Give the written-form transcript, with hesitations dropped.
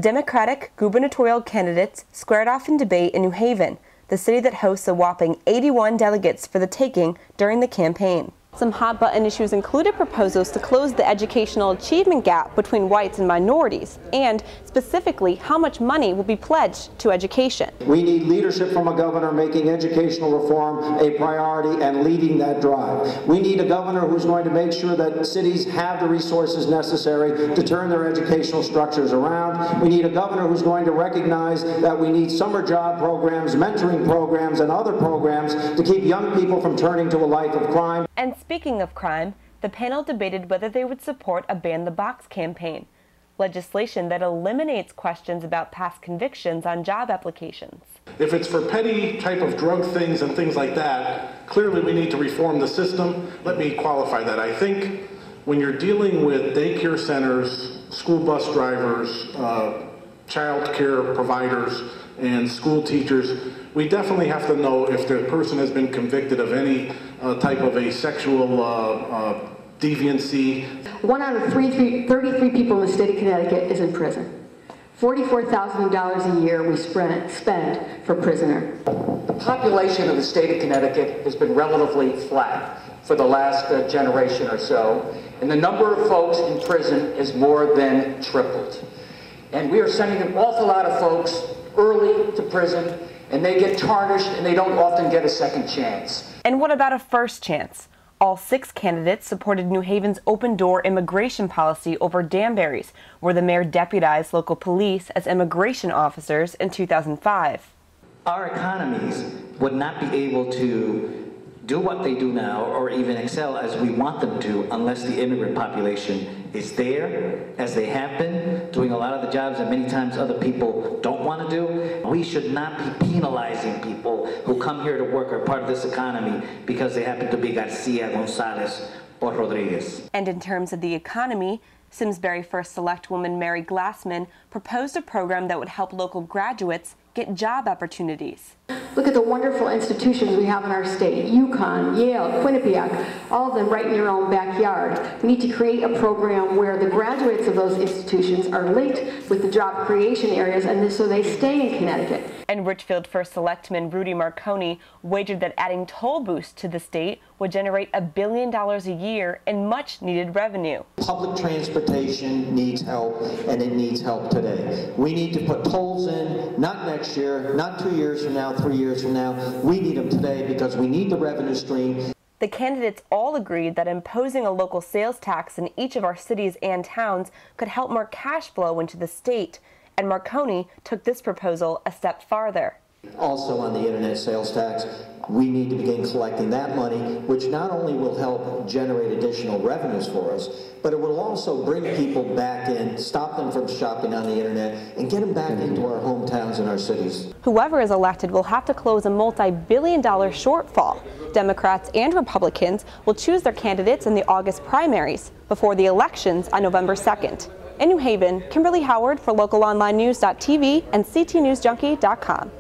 Democratic gubernatorial candidates squared off in debate in New Haven, the city that hosts a whopping 81 delegates for the taking during the campaign. Some hot-button issues included proposals to close the educational achievement gap between whites and minorities, and specifically how much money will be pledged to education. We need leadership from a governor making educational reform a priority and leading that drive. We need a governor who's going to make sure that cities have the resources necessary to turn their educational structures around. We need a governor who's going to recognize that we need summer job programs, mentoring programs, and other programs to keep young people from turning to a life of crime. And speaking of crime, the panel debated whether they would support a Ban the Box campaign, legislation that eliminates questions about past convictions on job applications. If it's for petty type of drug things and things like that, clearly we need to reform the system. Let me qualify that. I think when you're dealing with daycare centers, school bus drivers, child care providers, and school teachers, we definitely have to know if the person has been convicted of any type of a sexual deviancy. 1 out of 33 people in the state of Connecticut is in prison. $44,000 a year we spend for prisoner. The population of the state of Connecticut has been relatively flat for the last generation or so, and the number of folks in prison is more than tripled. And we are sending an awful lot of folks early to prison, and they get tarnished and they don't often get a second chance. And what about a first chance? All 6 candidates supported New Haven's open-door immigration policy over Danbury's, where the mayor deputized local police as immigration officers in 2005. Our economies would not be able to do what they do now or even excel as we want them to unless the immigrant population is there, as they have been, doing a lot of the jobs that many times other people don't want to do. We should not be penalizing people who come here to work or are part of this economy because they happen to be Garcia, Gonzalez, or Rodriguez. And in terms of the economy, Simsbury First Selectwoman Mary Glassman proposed a program that would help local graduates get job opportunities. Look at the wonderful institutions we have in our state, UConn, Yale, Quinnipiac, all of them right in your own backyard. We need to create a program where the graduates of those institutions are linked with the job creation areas, and so they stay in Connecticut. And Richfield First Selectman Rudy Marconi wagered that adding toll booths to the state would generate $1 billion a year in much needed revenue. Public transportation needs help, and it needs help today. We need to put tolls in, not next year, not 2 years from now, 3 years from now. We need them today because we need the revenue stream. The candidates all agreed that imposing a local sales tax in each of our cities and towns could help more cash flow into the state, and Marconi took this proposal a step farther. Also on the internet sales tax, we need to begin collecting that money, which not only will help generate additional revenues for us, but it will also bring people back in, stop them from shopping on the internet, and get them back into our hometowns and our cities. Whoever is elected will have to close a multi-billion-dollar shortfall. Democrats and Republicans will choose their candidates in the August primaries before the elections on November 2nd. In New Haven, Kimberly Howard for LocalOnlineNews.tv and CTNewsJunkie.com.